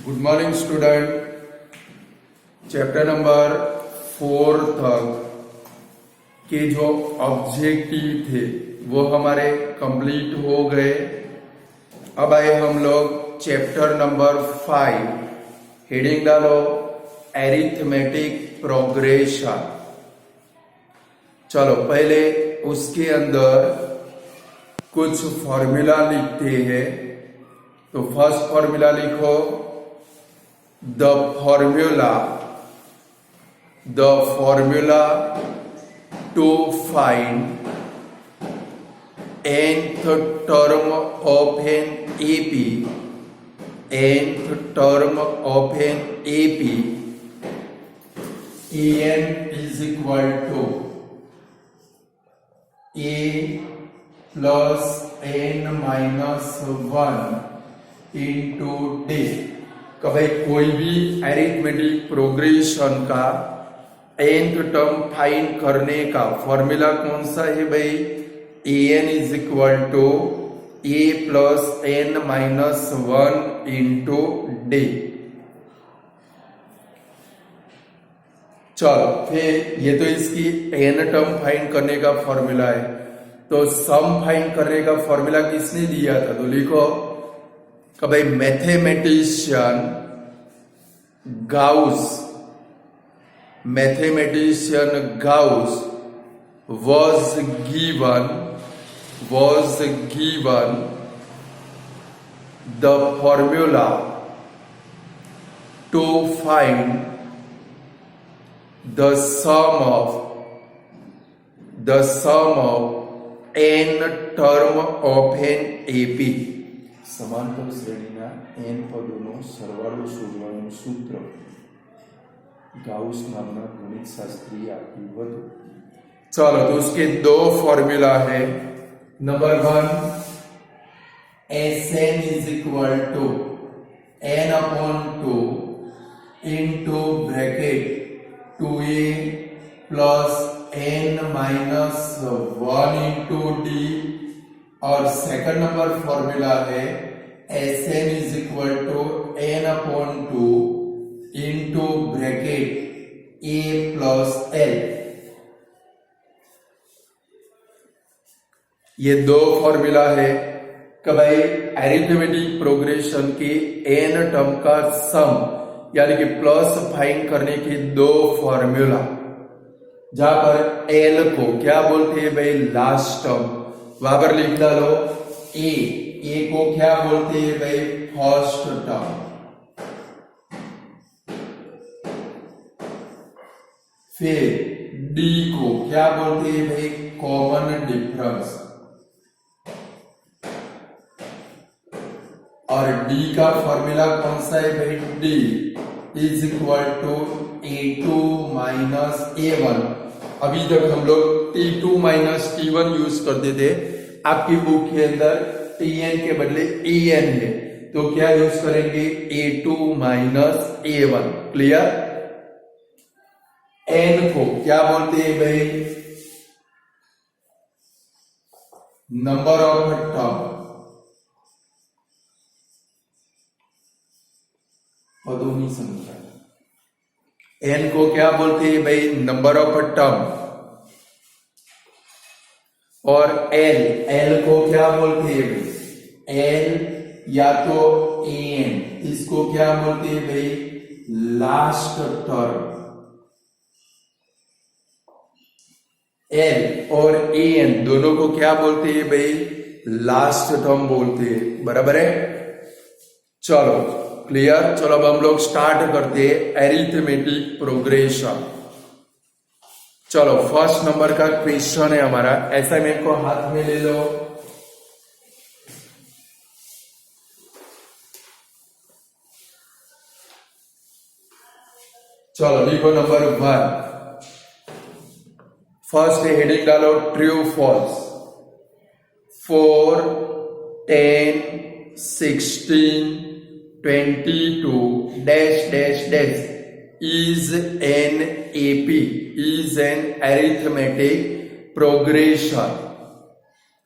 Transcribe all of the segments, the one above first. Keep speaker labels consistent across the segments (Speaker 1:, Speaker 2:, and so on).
Speaker 1: Good morning student. Chapter number 4 तक के जो ऑब्जेक्टिव थे वो हमारे कंप्लीट हो गए। अब आए हम लोग चैप्टर नंबर 5। हेडिंग डालो एरिथमेटिक प्रोग्रेशन। चलो पहले उसके अंदर कुछ फॉर्मूला लिखते हैं। तो फर्स्ट फॉर्मूला लिखो, the formula to find nth term of an AP, nth term of an AP, an is equal to a plus n minus 1 into d। कि भाई कोई भी एरिथमेटिक प्रोग्रेशन का nth टर्म फाइंड करने का formula कौन सा है भाई? an is equal to a plus n minus 1 into d। चलो फिर ये तो इसकी n टर्म फाइंड करने का फॉर्मूला है। तो सम फाइंड करने का फॉर्मूला किसने दिया था? तो लिखो कि भाई mathematician Gauss was given the formula to find the sum of n term of an AP। समांतर श्रेणीના n પદોનો સરવાળો શોધવાનું સૂત્ર ગાઉસ નામના ગણિત શાસ્ત્રીએ આપ્યું હતું। चलो तो उसके दो फॉर्मूला है। Number 1 Sn is equal to n upon 2 into bracket 2a plus n minus 1 into D. और सेकंड नंबर फॉर्मूला है Sn is equal to n upon 2 into bracket a plus l। ये दो फॉर्मूला है कि भाई arithmetic progression के n term का sum यानी कि प्लस फाइंड करने के दो फॉर्मूला, जहां पर l को क्या बोलते हैं भाई? Last term. वहां पर लिख डालो a को क्या बोलते हैं भाई? First term. फिर d को क्या बोलते हैं भाई? Common difference. और d का फॉर्मूला कौन सा है भाई? d is equal to a2 minus a1। अभी तक हम लोग t2 माइनस t1 यूज करते थे। आपकी बुक के अंदर tn के बदले en है, तो क्या यूज करेंगे? a2 minus a1। Clear? n को क्या बोलते हैं भाई? नंबर ऑफ टर्म, पदों की संख्या। n को क्या बोलते हैं भाई? Number of term. और l को क्या बोलते हैं भाई? l या तो an, इसको क्या बोलते हैं भाई? Last term. l और an दोनों को क्या बोलते हैं भाई? लास्ट टर्म बोलते हैं। बराबर है? चलो क्लियर। चलो अब हम लोग स्टार्ट करते हैं एरिथमेटिक प्रोग्रेशन। चलो फर्स्ट नंबर का क्वेश्चन है हमारा। असाइनमेंट को हाथ में ले लो। चलो लिखो नंबर 1। फर्स्ट हेडिंग डालो true false. 4 10 16 22 dash dash dash is an AP, is an arithmetic progression।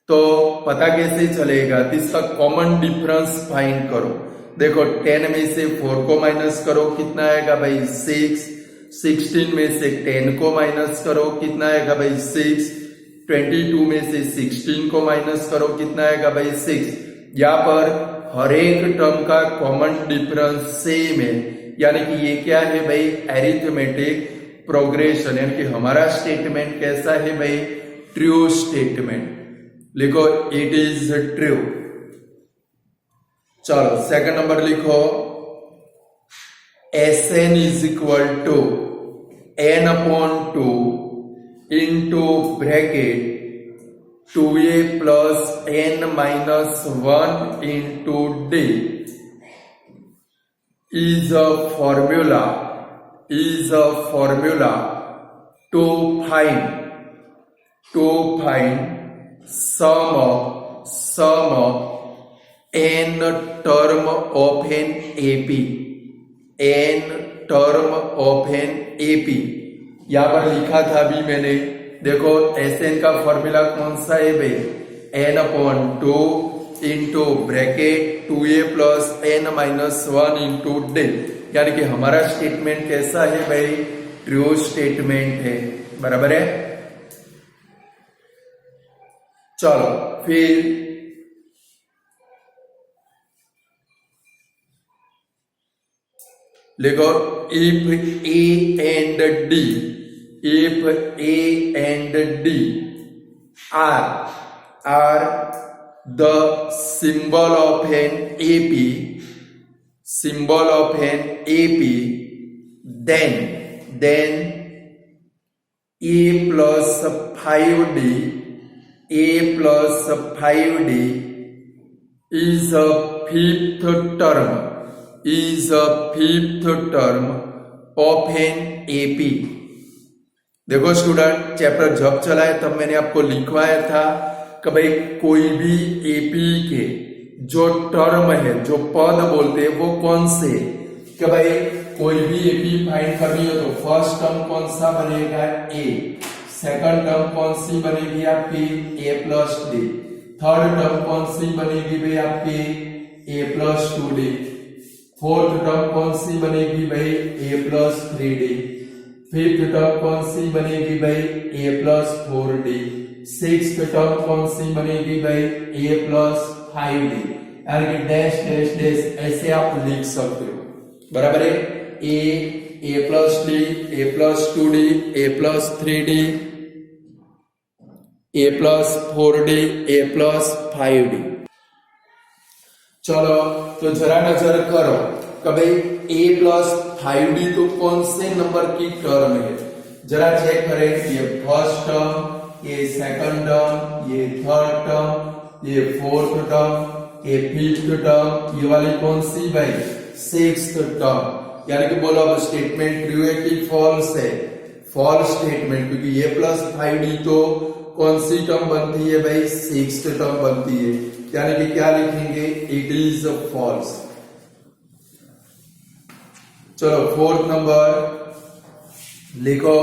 Speaker 1: तो पता कैसे चलेगा? इसका कॉमन डिफरेंस फाइंड करो। देखो 10 में से 4 को माइनस करो, कितना आएगा भाई 6। 16 में से 10 को माइनस करो, कितना आएगा भाई 6। 22 में से 16 को माइनस करो, कितना आएगा भाई 6। यहाँ पर हर एक टर्म का कॉमन डिफरेंस सेम है, यानी कि ये क्या है भाई, अरिथमेटिक प्रोग्रेशन, यानी कि हमारा स्टेटमेंट कैसा है भाई, ट्रू स्टेटमेंट। लिखो इट इज ट्रू। चलो सेकंड नंबर लिखो, Sn is equal to n upon 2 into bracket 2a plus n minus 1 into d is a formula to find sum of n term of an AP, n term of an AP। यहां पर लिखा था अभी मैंने, देखो Sn का formula कौन सा है भाई, n upon 2 into bracket 2a plus n minus 1 into d, यानी कि हमारा स्टेटमेंट कैसा है भाई, ट्रू स्टेटमेंट है, बराबर है। चलो फिर लिखो if a and d are the symbol of an AP, then a plus 5d is a fifth term of an AP। देखो स्टूडेंट, चैप्टर जब चलाए तब मैंने आपको लिखवाया था कि भाई कोई भी एपी के जो टर्म है, जो पद बोलते हैं वो कौन से, कि भाई कोई भी एपी फाइंड करनी हो तो फर्स्ट टर्म कौन सा बनेगा, ए। सेकंड टर्म कौन सी बनेगी आपकी, ए प्लस डी। थर्ड टर्म कौन सी बनेगी भाई आपकी, ए प्लस 2d। फोर्थ टर्म कौन सी बनेगी भाई, ए प्लस 3d। फिफ्थ टर्म कौन सी बनेगी भाई, ए प्लस 4d। सिक्स्थ टर्म कौन सी बनेगी भाई, ए प्लस 5d। यानी कि डैश डैश डैश ऐसे आप लिख सकते हो, बराबर है। ए प्लस डी, ए प्लस 2d, ए प्लस 3d, ए प्लस 4d, ए प्लस 5d। चलो तो जरा नजर करो कि भाई a प्लस 5d तो कौन से नंबर की टर्म है, जरा चेक करें। ये फर्स्ट टर्म, ये सेकंड टर्म, ये थर्ड टर्म, ये फोर्थ टर्म, ये फिफ्थ टर्म, ये वाली कौन सी भाई, सिक्स्थ टर्म। यानी कि बोलो अब स्टेटमेंट ट्रू है कि फॉल्स है, फॉल्स स्टेटमेंट, क्योंकि ये प्लस 5d तो कौन सी टर्म बनती है भाई, सिक्स्थ टर्म बनती है, यानी कि क्या लिखेंगे, इट इज फॉल्स। चलो फोर्थ नंबर लिखो,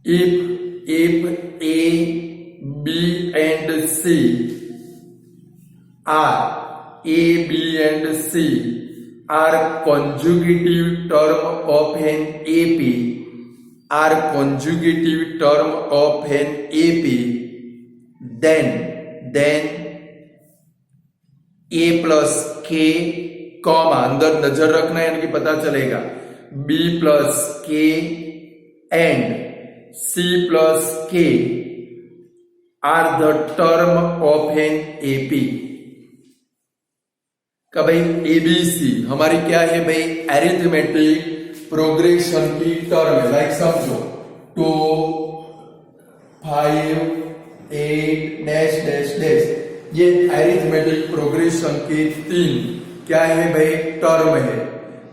Speaker 1: if A B and C are conjugative term of an AP, then a plus k comma, अंदर नजर रखना है यानी कि पता चलेगा, b plus k and c plus k are the term of an AP. का भाई एबीसी हमारी क्या है भाई, अरिथमेटिक प्रोग्रेशन की टर्म है। लाइक समझो 2 5 8 डैश डैश डैश, ये अरिथमेटिक प्रोग्रेशन के 3 क्या है भाई, टर्म है,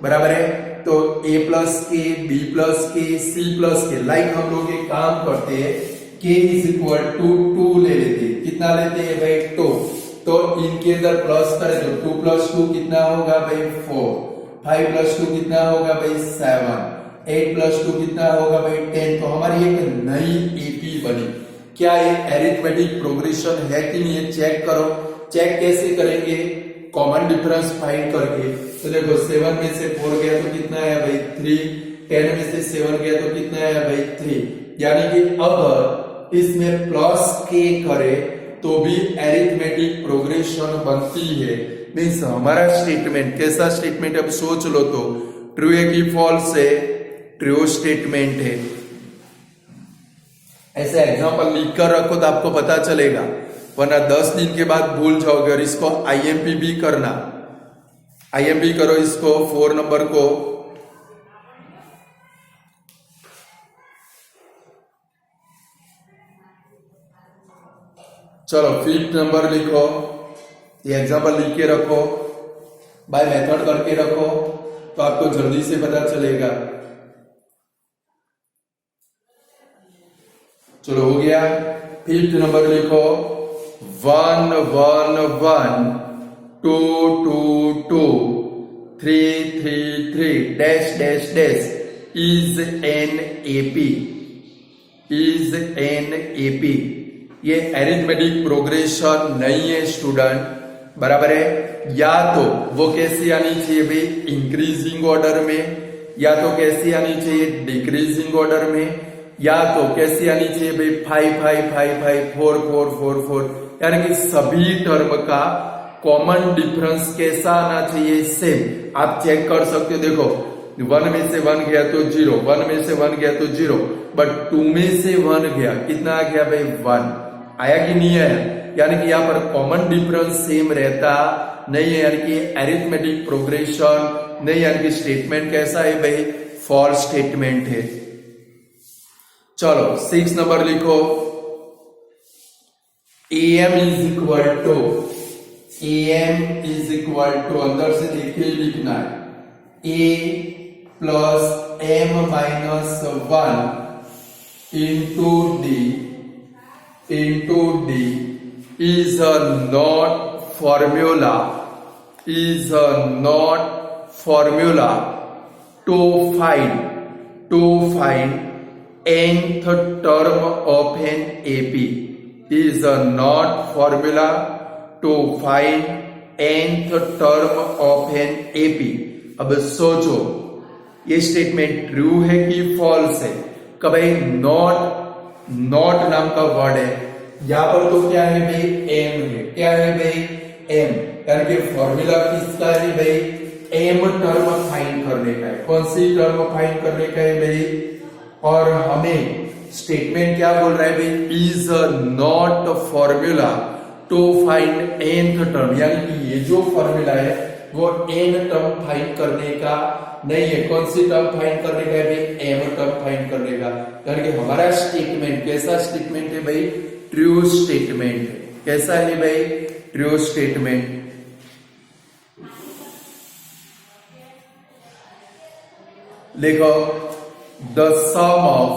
Speaker 1: बराबर है। तो a प्लस के, b प्लस के, c प्लस के, लाइक हम लोग एक काम करते हैं, k इज इक्वल टू 2 ले लेते हैं। कितना लेते हैं भाई, 2। तो इनके अंदर प्लस करें तो 2 प्लस 2 कितना होगा भाई, 4। 5 प्लस 2 कितना होगा भाई, 7। 8 प्लस 2 कितना होगा भाई, 10। तो हमारी एक नई एपी बनी। क्या ये अरिथमेटिक प्रोग्रेशन है कि नहीं, चेक करो। चेक कैसे करेंगे, कॉमन डिफरेंस फाइंड करके। तो देखो 7 में से 4 गया तो कितना है भाई 3, 10 में से 7 गया तो कितना है भाई 3। यानी कि अगर इसमें प्लस के करे तो भी एरिथमेटिक प्रोग्रेशन बनती है। मीन्स हमारा स्टेटमेंट कैसा स्टेटमेंट, अब सोच लो तो ट्रू है कि फॉल्स है, ट्रू स्टेटमेंट है। ऐसे एग्जांपल लिख कर रखो तो आपको पता चलेगा, वरना 10 दिन के बाद भूल जाओगे। और इसको आईएमपी भी करना, आईएमपी करो इसको 4 नंबर को। चलो 5th नंबर लिखो, ये एग्जांपल लिख के रखो, बाय मेथड करके रखो तो आपको जल्दी से पता चलेगा। चलो हो गया। 5th नंबर लिखो 1 1 1 2 2 2 3 3 3 dash dash dash is an AP, is an AP. ये एरिथमेटिक प्रोग्रेशन नहीं है स्टूडेंट, बराबर है। या तो वो कैसी आनी चाहिए भाई, इंक्रीजिंग ऑर्डर में, या तो कैसी आनी चाहिए डिक्रीजिंग ऑर्डर में, या तो कैसी आनी चाहिए भाई 5 5 5 5 4 4 4 4। यानी कि सभी टर्म का कॉमन डिफरेंस कैसा आना चाहिए, सेम। आप चेक कर सकते हो, देखो 1 में से 1 गया तो 0, 1 में से 1 गया तो 0, बट 2 में से 1 गया, कितना आ गया भाई 1, आया कि नहीं आया। यानी कि यहाँ पर कॉमन डिफरेंस सेम रहता नहीं है, यानी कि एरिथमेटिक प्रोग्रेशन नहीं, यानी कि स्टेटमेंट कैसा है भाई, फॉल्स स्टेटमेंट है। चलो 6 नंबर लिखो, am is equal to, am is equal to अंदर से देख के लिखना है, a plus m minus 1 into d is not formula, is not formula to find nth term of an AP, is not formula to find nth term of an AP। अब सोचो ये statement true है कि false है। कभी not नाम का word है, यहां पर तो क्या है भाई एम है, क्या है भाई एम, यानी कि फॉर्मूला किसका है भाई, एम टर्म फाइंड करने का है। कौन सी टर्म फाइंड करने का है भाई, और हमें स्टेटमेंट क्या बोल रहा है भाई, is not formula to find nth term, यानी कि ये जो फॉर्मूला है वो एन टर्म फाइंड करने का नहीं है। कौन सी टर्म फाइंड करने का है भाई, एम टर्म फाइंड करने का। यानी कि हमारा स्टेटमेंट कैसा स्टेटमेंट है भाई, ट्रू स्टेटमेंट है। कैसा है भाई, ट्रू स्टेटमेंट। देखो the sum of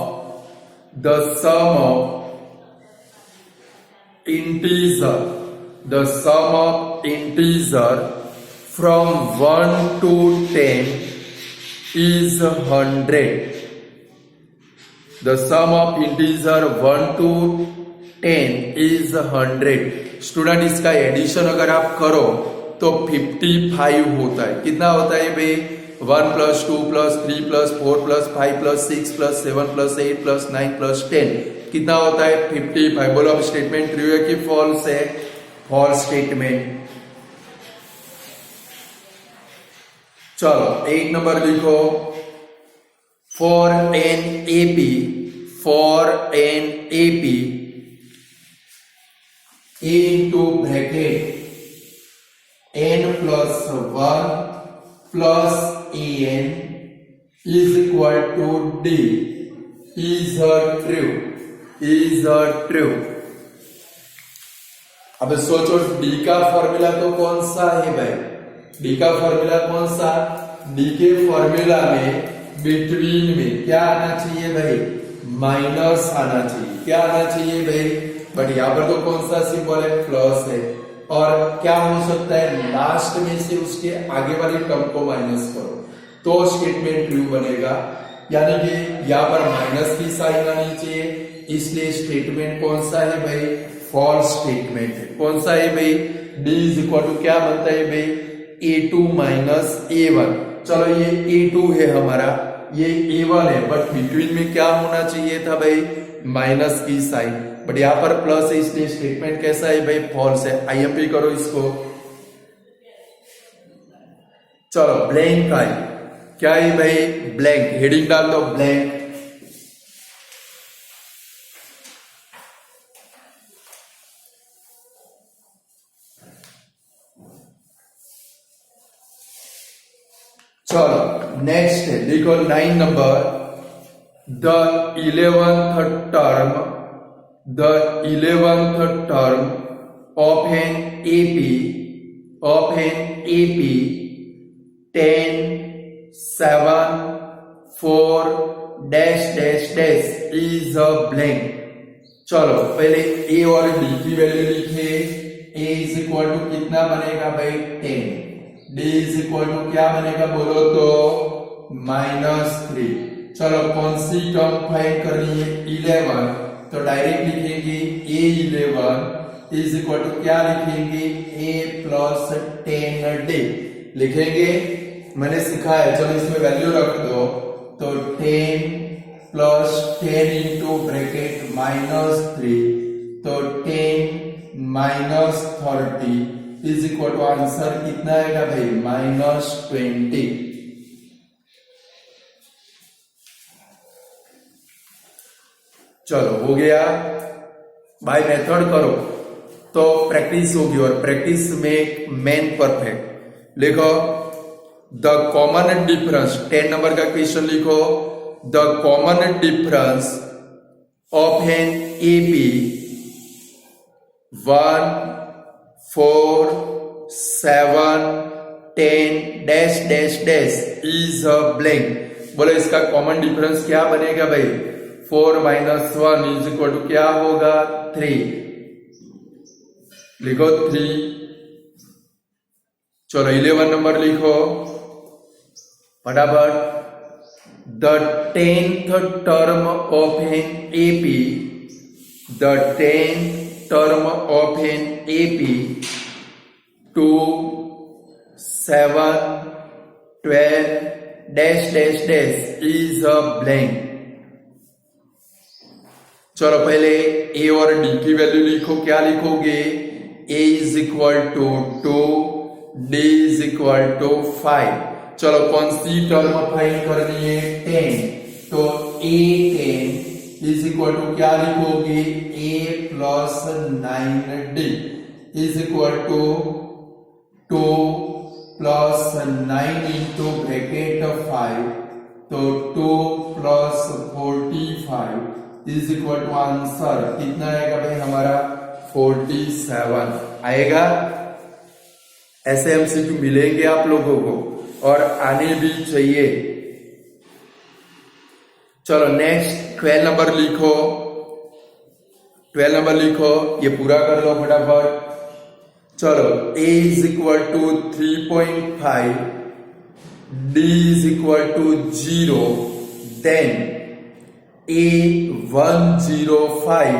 Speaker 1: integer from 1 to 10 is 100। The sum of integer 1 to 10 is 100। Student इसका एडिशन अगर आप करो तो 55 होता है। कितना होता है भाई, 1 + 2 + 3 + 4 + 5 + 6 + 7 + 8 + 9 + 10 कितना होता है 55। बोलो अब स्टेटमेंट ट्रू है कि फॉल्स है, फॉल्स स्टेटमेंट। चलो 8 नंबर लिखो, for an AP into bracket n + 1 + an is equal to d is true. अब सोचो d का फॉर्मूला तो कौन सा है भाई, डी का फॉर्मूला कौन सा, डी के फॉर्मूला में बिटवीन में क्या आना चाहिए भाई, माइनस आना चाहिए। क्या आना चाहिए भाई, बट यहाँ पर तो कौन सा सिंबल है, प्लस है। और क्या हो सकता है, लास्ट में से उसके आगे वाली टर्म को माइनस करो तो स्टेटमेंट ट्रू बनेगा। यानी कि यहाँ पर माइनस की साइन आनी चाहिए, इसलिए स्टेटमेंट कौन सा है भाई, फॉल्स स्टेटमेंट है। कौन सा है भाई? d इज इक्वल टू क्या बनता है भाई? a2 minus a1। चलो ये a2 है हमारा, ये a1 है, बट बिटवीन में क्या होना चाहिए था भाई? माइनस की साइन, बट यहाँ पर प्लस है, इसलिए स्टेटमेंट कैसा है भाई? फॉल्स है। आईएमपी करो इसको। चलो ब्लैंक आई, क्या है भाई? ब्लैंक। हेडिंग डाल दो ब्लैंक। चलो नेक्स्ट है, देखो 9 number. The 11th term of an AP 10 7 4 dash dash dash is a blank। चलो पहले a और d की वैल्यू लिखे। a इज इक्वल टू कितना बनेगा भाई? 10। d इज इक्वल टू क्या बनेगा बोलो तो? -3। चलो कौन सी टर्म फाइंड करनी है? 11। तो डायरेक्ट लिखेंगे a11 इज इक्वल टू क्या लिखेंगे? a प्लस 10d लिखेंगे। मैंने सिखाया, चलो इसमें वैल्यू रख दो। तो 10 प्लस 10 इंटू ब्रैकेट -3, तो 10 minus 30 is equal to answer कितना आएगा भाई? -20। चलो हो गया। बाय मेथड करो तो प्रैक्टिस होगी, और प्रैक्टिस में मेन परफेक्ट। लिखो द कॉमन डिफरेंस, 10 नंबर का क्वेश्चन लिखो। The common difference of an AP 1 4 7 10 dash dash dash is a blank. बोलो इसका कॉमन डिफरेंस क्या बनेगा भाई? 4 माइनस 1 इज इक्वल टू क्या होगा? 3। लिखो 3। चलो 11 नंबर लिखो फटाफट। The 10th term of an AP, the 10th term of an AP 2 7 12 dash dash dash is a blank। चलो पहले a और d की वैल्यू लिखो। क्या लिखोगे? a is equal to 2, d is equal to 5। चलो कौन सी टर्म फाइंड करनी है? 10। तो a10 इज इक्वल टू क्या लिखोगे? a plus 9d is equal to 2 plus 9 into bracket 5, तो 2 plus 45 is equal to answer कितना आएगा भाई हमारा? 47 आएगा। ऐसे एमसीक्यू मिलेंगे आप लोगों को, और आने भी चाहिए। चलो नेक्स्ट 12 नंबर लिखो। 12 नंबर लिखो, ये पूरा कर लो फटाफट। चलो a is equal to 3.5, d is equal to 0, then a105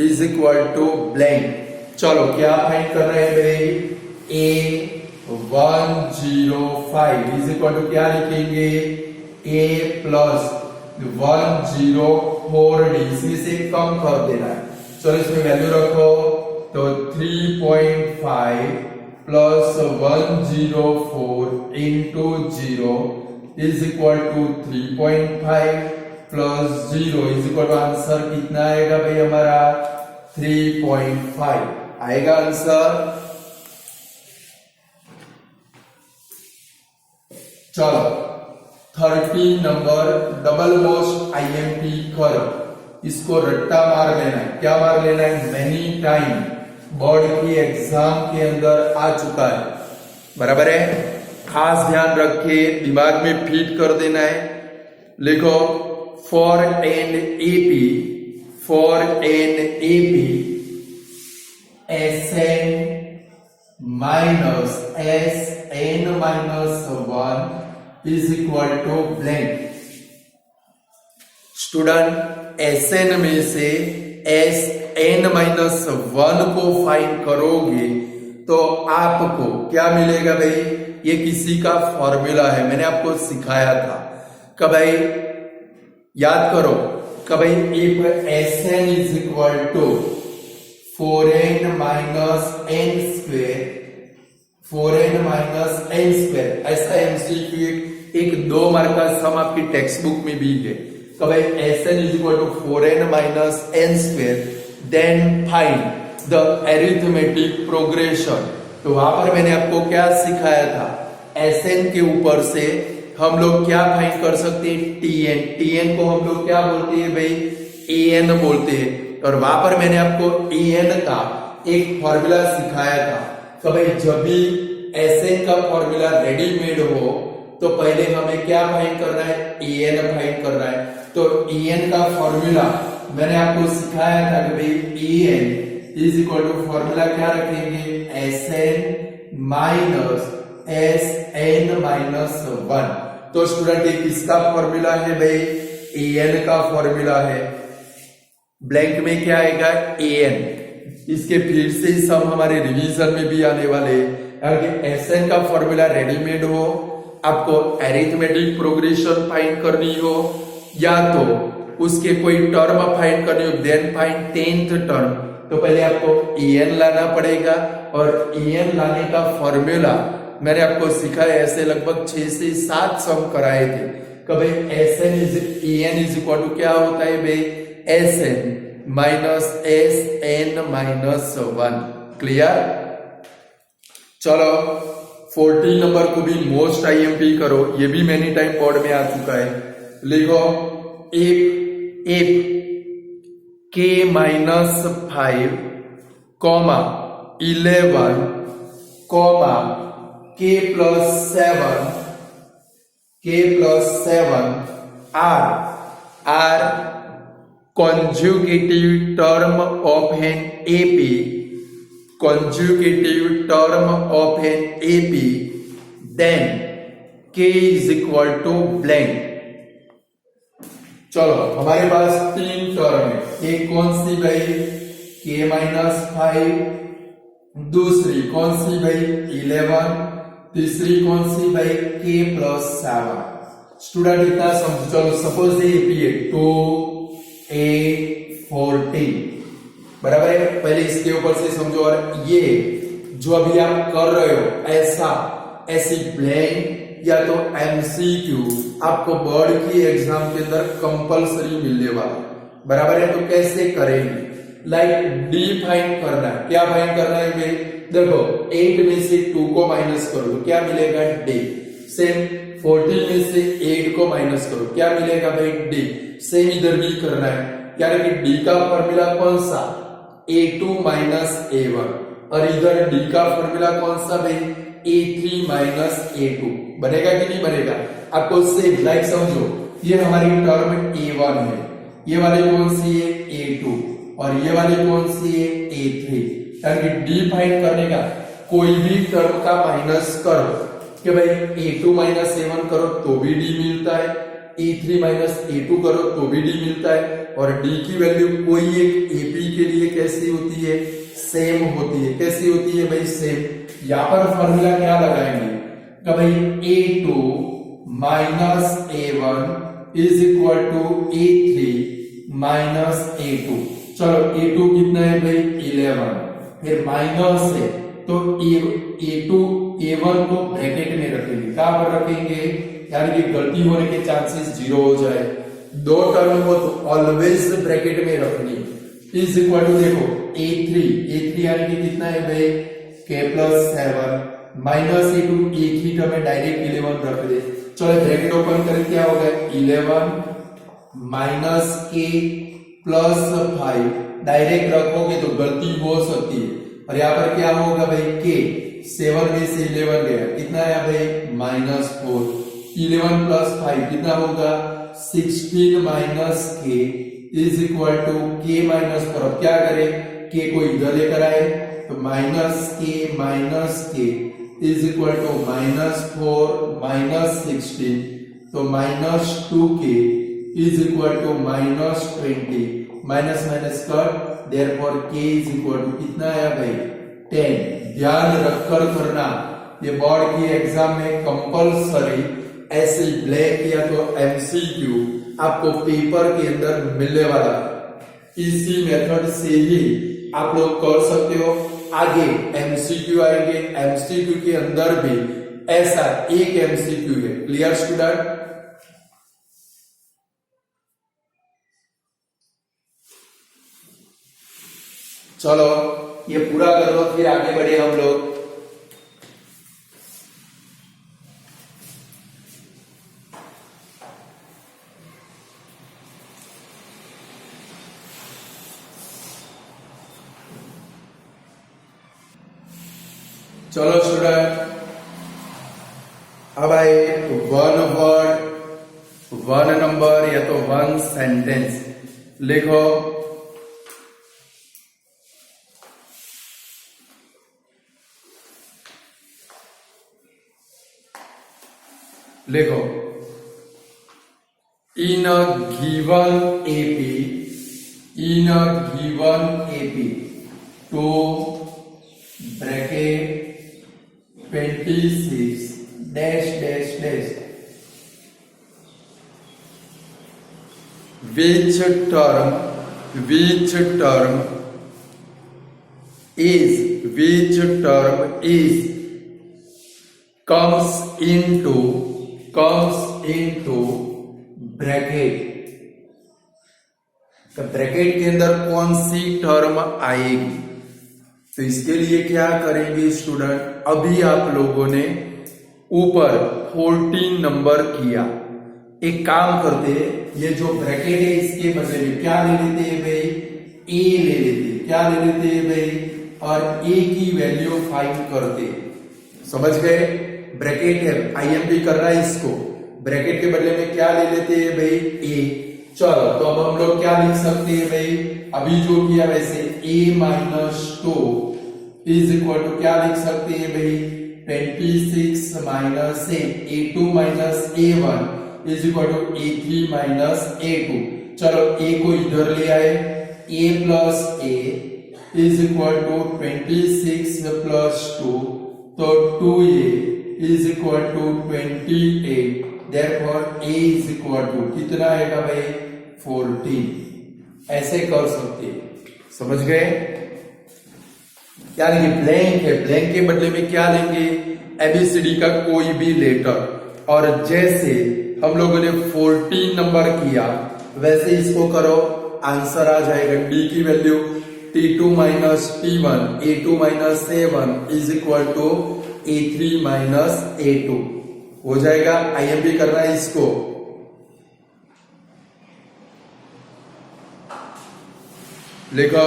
Speaker 1: is equal to blank. चलो क्या फाइंड कर रहे हैं भाई? a105 इज इक्वल टू क्या लिखेंगे? a प्लस 104d, इसमें से कम कर देना है। चलो इसमें वैल्यू रखो। तो 3.5 plus 104 into 0 is equal to 3.5 plus 0 is equal to answer कितना आएगा भाई हमारा? 3.5 आएगा आंसर। चलो 30 नंबर डबल मोस्ट आईएमपी करो। इसको रट्टा मार लेना है। क्या मार लेना है? मेनी टाइम बोर्ड की एग्जाम के अंदर आ चुका है, बराबर है। खास ध्यान रखे, दिमाग में फीड कर देना है। लिखो for an AP Sn minus Sn minus 1 is equal to blank। Student Sn में से n-1 को फाइंड करोगे तो आपको क्या मिलेगा भाई? ये किसी का फॉर्मूला है, मैंने आपको सिखाया था। कब भाई याद करो, कब भाई if Sn is equal to 4n minus n square, ऐसा एमसीक्यू एक 2 मार्क का सम आपकी टेक्स्ट बुक में भी है। कब भाई Sn is equal to 4n minus n square then find the arithmetic progression. तो वहां पर मैंने आपको क्या सिखाया था? Sn के ऊपर से हम लोग क्या फाइंड कर सकते हैं? Tn को हम लोग क्या बोलते हैं भाई? An बोलते हैं। और वहां पर मैंने आपको An का एक फॉर्मूला सिखाया था। तो भाई जब भी Sn का फॉर्मूला रेडीमेड हो तो पहले हमें क्या फाइंड करना है? An फाइंड करना है। तो An का फॉर्मूला मैंने आपको सिखाया था कि भाई An is equal to formula क्या रखेंगे? Sn minus Sn-1। तो स्टूडेंट ये किसका फॉर्मूला है भाई? An का फॉर्मूला है। ब्लैंक में क्या आएगा? An। इसके फिर से सब हमारे रिवीजन में भी आने वाले हैं। अगर Sn का फॉर्मूला रेडीमेड हो, आपको अरिथमेटिक प्रोग्रेशन फाइंड करनी हो या तो उसके कोई टर्म फाइंड करनी हो, देन फाइंड 10th टर्म, तो पहले आपको An लाना पड़ेगा। और An लाने का फॉर्मूला मैंने आपको सिखाया, ऐसे लगभग 6 से 7 सम कराए थे। कभी An इज इक्वल टू क्या होता है भाई? Sn minus Sn-1। क्लियर? चलो 14 नंबर को भी मोस्ट आईएमपी करो, ये भी मेनी टाइम बोर्ड में आ चुका है। लिखो if k minus 5 comma 11 comma k plus 7 are conjugative term of an AP, then k is equal to blank। चलो हमारे पास 3 टर्म है। एक कौन सी भाई? k माइनस 5, दूसरी कौन सी भाई? 11, तीसरी कौन सी भाई? k plus 7। स्टूडेंट इतना समझो। चलो सपोज ये 2 8 14 बराबर है। पहले इसके ऊपर से समझो। और ये जो अभी आप कर रहे हो ऐसी ब्लैंक या तो एमसीक्यू आपको बोर्ड की एग्जाम के अंदर कंपलसरी मिलने वाला, बराबर है। तो कैसे करेंगे? लाइक डी फाइंड करना है। क्या फाइंड करना है भाई? देखो 8 में से 2 को माइनस करो तो क्या मिलेगा? डी। सेम 14 में से 8 को माइनस करो, क्या मिलेगा भाई? डी। सेम इधर भी करना है। यानी कि डी का फॉर्मूला कौन सा? A2 minus A1। और इधर डी का फॉर्मूला कौन सा भाई? A3 minus A2। बनेगा कि नहीं बनेगा? आपको सेम लाइक समझो, ये हमारी टर्म A1 है, ये वाली कौन सी है? A2, और ये वाली कौन सी है? A3। यानी कि डी फाइंड करने का कोई भी टर्म का माइनस करो कि भाई A2 माइनस A1 करो तो भी डी मिलता है, A3 माइनस A2 करो तो भी डी मिलता है। और डी की वैल्यू कोई एक AP के लिए कैसी होती है? सेम होती है। कैसी होती है भाई? सेम। यहां पर फॉर्मूला क्या लगाएंगे कि भाई A2 minus A1 is equal to A3 minus A2। चलो A2 कितना है भाई? 11, फिर माइनस है तो A2 A1 को ब्रैकेट में रखेंगे। कहां पर रखेंगे? यानी कि गलती होने के चांसेस 0 हो जाए। 2 टर्म हो तो ऑलवेज ब्रैकेट में रखनी। इज इक्वल टू देखो A3 यानी कि कितना है भाई? k प्लस 7 माइनस A2, एक ही टर्म में डायरेक्ट 11 रख दे। चलो ब्रैकेट ओपन करें, क्या होगा? 11 माइनस k प्लस 5 डायरेक्ट रखोगे तो गलती हो सकती है। और यहाँ पर क्या होगा भाई? k 7 में से 11 गया, कितना है भाई? -4। 11 प्लस 5 कितना होगा? 16 minus k is equal to k minus 4। अब क्या करें? k को इधर लेकर आए तो -k is equal to -4 minus 16, तो -2k is equal to -20। Minus minus कर therefore k is equal to कितना आया भाई 10। ध्यान रखकर करना, ये बोर्ड की एग्जाम में कंपलसरी ऐसे ब्लैंक या तो एमसीक्यू आपको पेपर के अंदर मिलने वाला है। इसी मेथड से ही आप लोग कर सकते हो। आगे एमसीक्यू आएंगे, एमसीक्यू के अंदर भी ऐसा एक एमसीक्यू है। Clear student? चलो ये पूरा कर लो, फिर आगे बढ़े हम लोग। चलो स्टूडेंट, अब आए वन वर्ड, वन नंबर या तो वन सेंटेंस। लिखो लिखो in a given AP, in a given AP to bracket 26 dash dash dash which term is comes into bracket. तो ब्रैकेट के अंदर कौन सी टर्म आएगी? तो इसके लिए क्या करेंगे स्टूडेंट, अभी आप लोगों ने ऊपर 14 नंबर किया, एक काम करते हैं, ये जो ब्रैकेट है इसके बदले में क्या ले लेते हैं भाई, ए ले लेते हैं। क्या ले लेते हैं भाई, और ए की वैल्यू फाइंड करते हैं। समझ गए? ब्रैकेट है, आईएमपी कर रहा है इसको, ब्रैकेट के बदले में क्या ले लेते हैं भाई, ए। चलो तो अब हम लोग क्या लिख सकते हैं भाई, अभी जो किया वैसे a minus 2 is equal to क्या लिख सकते हैं भाई, 26 minus a2 minus a1 is equal to a3 minus a2। चलो a को इधर ले आए, a plus a is equal to 26 plus 2, तो 2a is equal to 28। Therefore a is equal to कितना आएगा भाई, 14। ऐसे कर सकते हैं। समझ गए? क्या लेंगे, ब्लैंक है, ब्लैंक के बदले में क्या लेंगे, एबीसीडी का कोई भी लेटर। और जैसे हम लोगों ने 14 नंबर किया वैसे इसको करो, आंसर आ जाएगा। डी की value T2 minus T1, A2 minus A1 is equal to A3 minus A2 हो जाएगा। आईएमपी करना है इसको। लिखो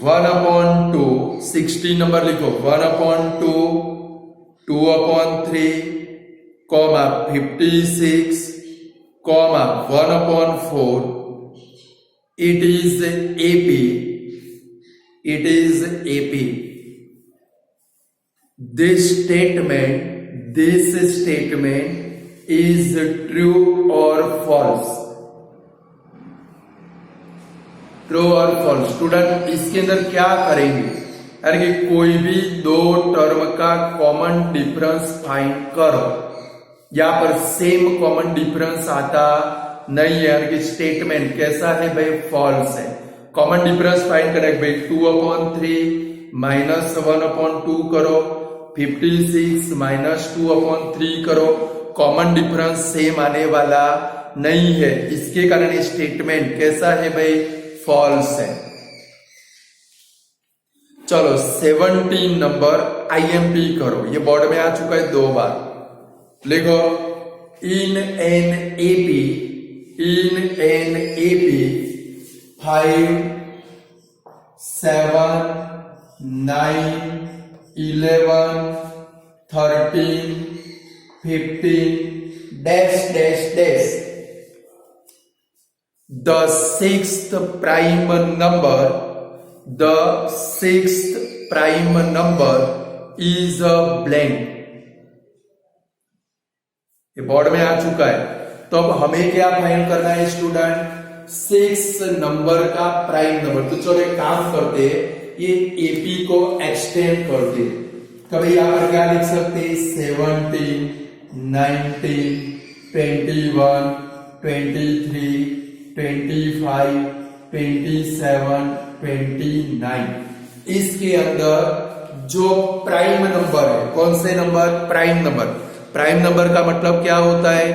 Speaker 1: 1/2, 16 नंबर लिखो, 1/2, 2/3, 56, 1/4। It is AP. It is AP. This statement is true or false? True और फॉल्स। स्टूडेंट इसके अंदर क्या करेंगे, यार कि कोई भी दो टर्म का कॉमन डिफरेंस फाइंड करो। यहां पर सेम कॉमन डिफरेंस आता नहीं है, यार कि स्टेटमेंट कैसा है भाई, फॉल्स है। कॉमन डिफरेंस फाइंड करें भाई, 2/3 माइनस 1/2 करो, 56 माइनस 2/3 करो, कॉमन डिफरेंस सेम आने वाला नहीं है। इसके कारण स्टेटमेंट कैसा है भाई, फॉल्स है। चलो 17 नंबर आईएमपी करो, ये बोर्ड में आ चुका है 2 बार। लिखो in an AP 5, 7, 9, 11, 13, 15 dash dash dash the sixth prime number is a blank। ये बोर्ड में आ चुका है। तो अब हमें क्या फाइंड करना है स्टूडेंट, 6 नंबर का प्राइम नंबर। तो चलो एक काम करते हैं, ये एपी को एक्सटेंड करते हैं। कभी यहाँ पर क्या लिख सकते हैं, 17, 19, 21, 23, 25, 27, 29। इसके अंदर जो प्राइम नंबर है, कौन से number, prime number. Prime number का मतलब क्या होता है,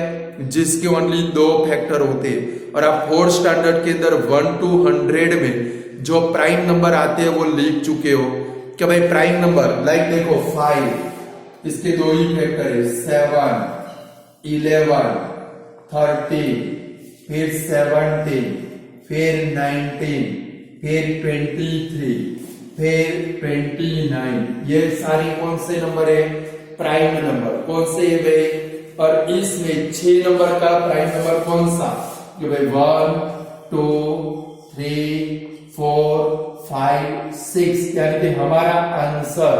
Speaker 1: जिसके ओनली 2 फैक्टर होते हैं। और आप 4th स्टैंडर्ड के अंदर 1 to 100 में जो प्राइम नंबर आते हैं वो लिख चुके हो कि भाई प्राइम नंबर लाइक देखो 5, इसके 2 ही फैक्टर है, 7, 11, 13, फिर 17, फिर 19, फिर 23, फिर 29। ये सारे कौन से नंबर है, प्राइम नंबर। कौन से है भाई, और इसमें 6 नंबर का प्राइम नंबर कौन सा, जो भाई 1, 2, 3, 4, 5, 6, यानी कि हमारा आंसर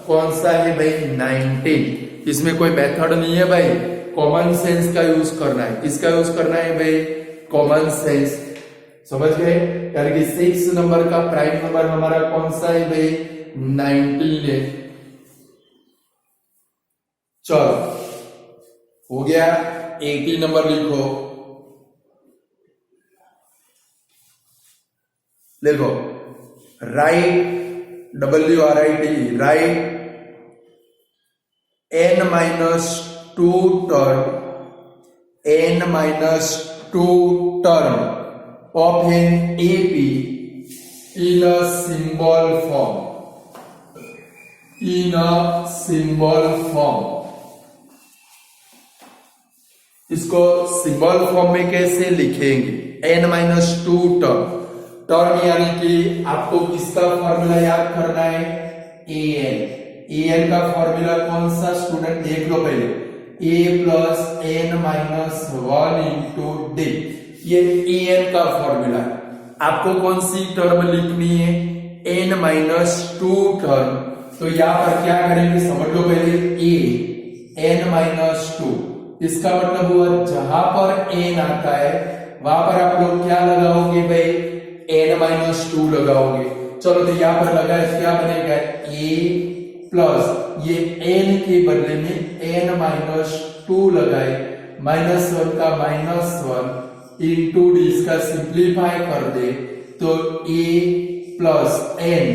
Speaker 1: कौन सा है भाई, 19। इसमें कोई मेथड नहीं है भाई, कॉमन सेंस का यूज करना है। किसका यूज करना है भाई, कॉमन सेंस। समझ गए, यानी कि 6 नंबर का प्राइम नंबर हमारा कौन सा है भाई, 19 है। चलो हो गया, 80 नंबर लिखो। देखो right, WRIT, right n-2 term, n-2 term of an AP in a symbol form, in a symbol form। इसको सिंबल फॉर्म में कैसे लिखेंगे, n-2 टर्म। टर्म यानी कि आपको किसका फॉर्मूला याद करना है, an का फॉर्मूला कौन सा स्टूडेंट, देख लो पहले, a plus n-1 into d, ये an का फॉर्मूला है। आपको कौन सी टर्म लिखनी है, n-2 टर्म। तो यहां पर क्या करेंगे, समझ लो पहले, a n-2, इसका मतलब हुआ जहां पर n आता है वहां पर आप लोग क्या लगाओगे भाई, n-2 लगाओगे। चलो तो यहां पर लगाए, क्या बनेगा, a प्लस ये n के बदले में n-2 लगाए, -1 का -1 इंटू डी, इसका सिंप्लीफाई कर दे तो a प्लस n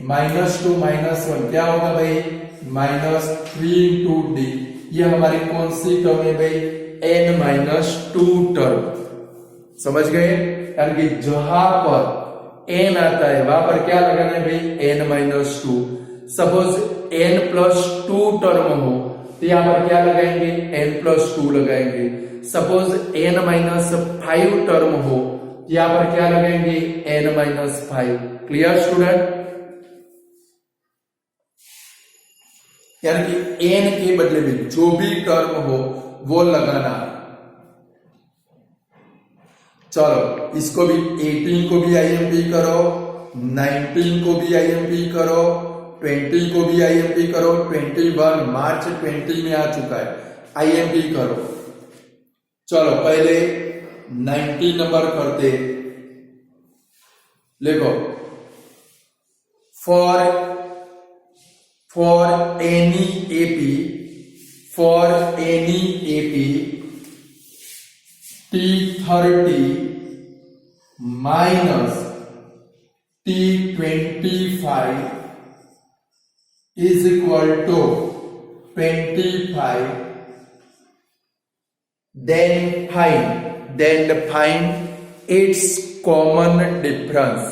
Speaker 1: -2 -1 क्या होगा भाई, -3 इंटू डी। ये हमारी कौन सी टर्म है भाई, n-2 टर्म। समझ गए, यानी कि जहां पर n आता है वहां पर क्या लगाना है भाई, n-2। सपोज n+2 टर्म हो तो यहां पर क्या लगाएंगे, n+2 लगाएंगे। सपोज n-5 टर्म हो यहां पर क्या लगाएंगे, n-5। क्लियर स्टूडेंट, यानी कि n के बदले में जो भी टर्म हो वो लगाना। चलो इसको भी, 18 को भी आईएमपी करो, 19 को भी आईएमपी करो, 20 को भी आईएमपी करो, 21 मार्च 20 में आ चुका है, आईएमपी करो। चलो पहले 90 नंबर करते, देखो for any AP T30 minus T25 is equal to 25, then find its common difference।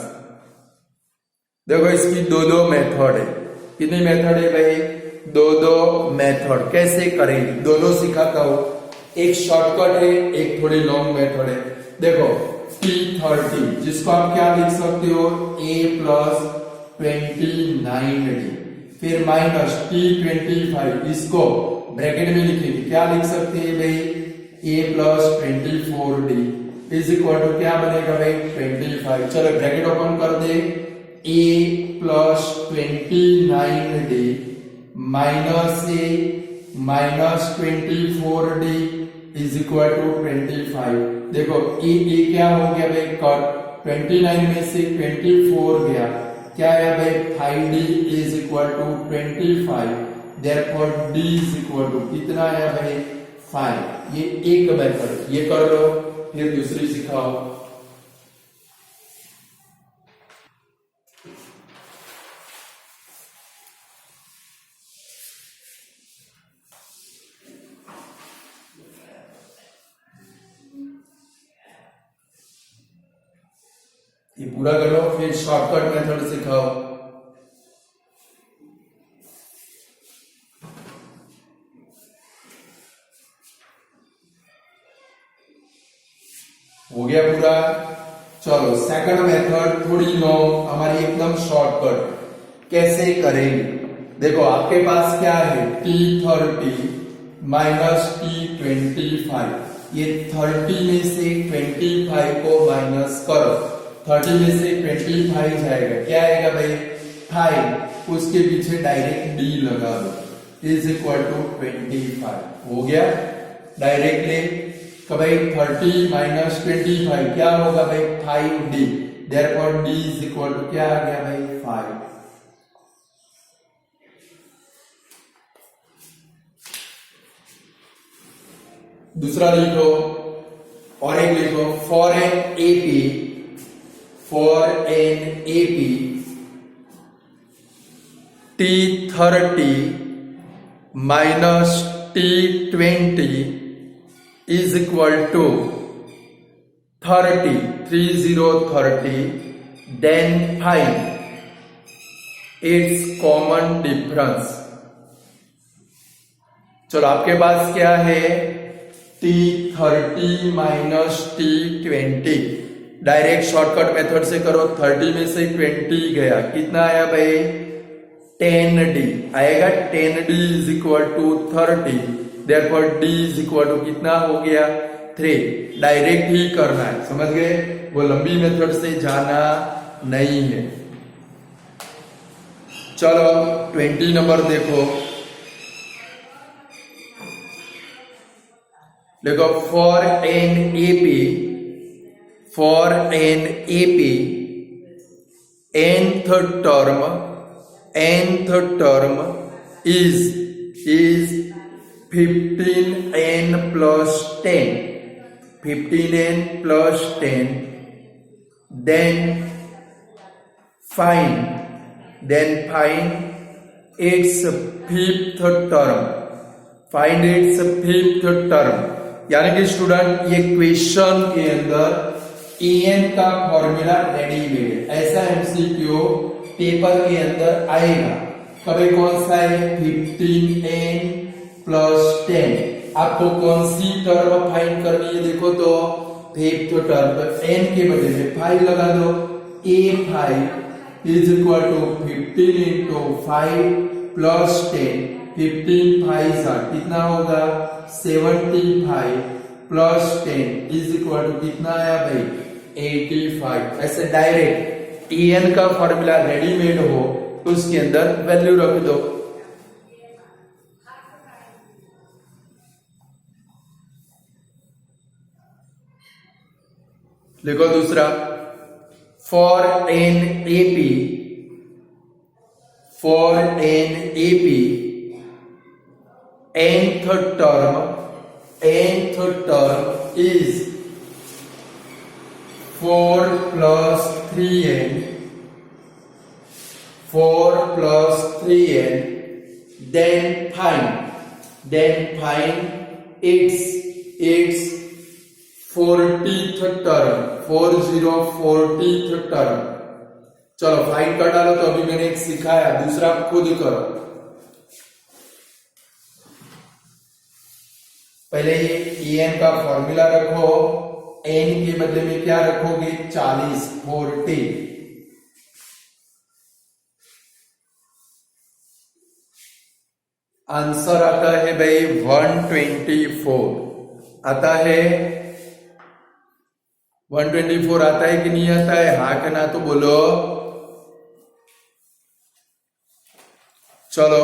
Speaker 1: देखो इसकी दो मेथड है, कितनी मेथड है भाई, दो मेथड। कैसे करेंगे दोनों सिखाता हूं, एक शॉर्टकट है, एक थोड़ी लॉन्ग मेथड है। देखो T30 जिसको आप क्या लिख सकते हो, a प्लस 29d, फिर माइनस T25, इसको ब्रैकेट में लिखेंगे, क्या लिख सकते हैं भाई, a plus 24d is equal to क्या बनेगा भाई, 25। चलो ब्रैकेट ओपन कर दे, a plus 29d minus a minus 24d is equal to 25। देखो ये क्या हो गया भाई, कट 29 में से 24 गया, क्या है भाई 5d is equal to 25, therefore d is equal to कितना है भाई 5। ये एक मेथड ये कर लो, फिर दूसरी सिखाओ। ये पूरा करो, फिर शॉर्टकट मेथड सिखाओ। हो गया पूरा। चलो सेकंड मेथड थोड़ी लॉन्ग, हमारी एकदम शॉर्टकट। कैसे करेंगे, देखो आपके पास क्या है T30 माइनस T25, ये 30 में से 25 को माइनस करो, 30 में से 25 जाएगा, क्या आएगा भाई 5, उसके पीछे डायरेक्ट d लगा दो, इज इक्वल टू 25। हो गया डायरेक्टली, तो भाई 30 माइनस 25 क्या होगा भाई 5d, therefore d is equal to क्या आ गया भाई 5। दूसरा लिखो, और एक लिखो, for an AP T30 minus T20 is equal to 30, then find its common difference। चलो आपके पास क्या है T30 minus T20, direct shortcut method से करो, 30 में से 20 गया, कितना आया भाई 10d आएगा, 10d is equal to 30, therefore d is equal to कितना हो गया 3। डायरेक्ट ही करना है, समझ गए, वो लंबी मेथड से जाना नहीं है। चलो 20 नंबर देखो, देखो for an AP nth term is 15n plus 10, 15n plus 10, then find its fifth term, यानी कि स्टूडेंट ये क्वेश्चन के अंदर an का फॉर्मूला रेडीमेड, ऐसा एमसीक्यू पेपर के अंदर आएगा। कभी कौन सा है 15n प्लस 10, आपको कौन सी टर्म फाइंड करनी है, देखो तो फिफ्थ टर्म, तो n के बदले में 5 लगा दो, a5 is equal to 15 into 5 plus 10, 15 5 कितना होगा 75 प्लस 10 इज इक्वल टू कितना आया भाई 85। ऐसे डायरेक्ट en का फॉर्मूला रेडीमेड हो उसके अंदर वैल्यू रख दो। लिखो दूसरा, for an AP nth term is 4 plus 3n, then find its 40th term, 40th term। चलो फाइंड कर डालो, तो अभी मैंने एक सिखाया, दूसरा खुद करो। पहले ये en का फॉर्मूला रखो, n के बदले में क्या रखोगे 40, 40। आंसर आता है भाई 124 आता है, 124 आता है कि नहीं आता है, हाँ कि ना तो बोलो। चलो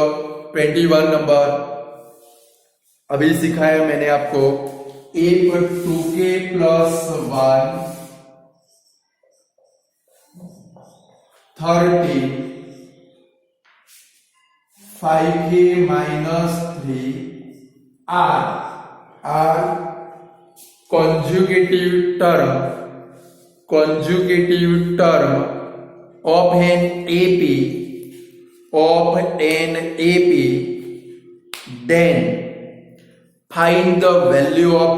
Speaker 1: 21 नंबर, अभी सिखाया मैंने आपको if 2k plus 1 13 5k minus 3 are conjugative term of an AP, then find the value of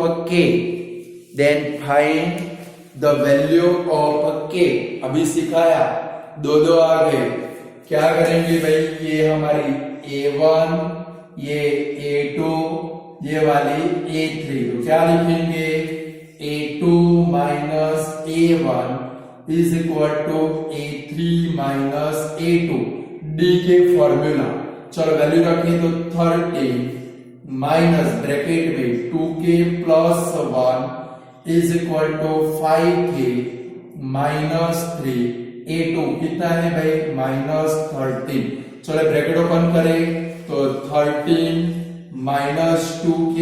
Speaker 1: k. अभी सिखाया, दो आ गए। क्या करेंगे भाई, ये हमारी A1, ये A2, ये वाली A3, तो क्या लिखेंगे, A2 minus A1 is equal to A3 minus A2, D के फॉर्मूला। चलो वैल्यू रखें तो 13 माइनस ब्रैकेट में 2k plus 1 is equal to 5k minus 3 A2 कितना है भाई, माइनस 13। चलो ब्रैकेट ओपन करें तो 13 minus 2k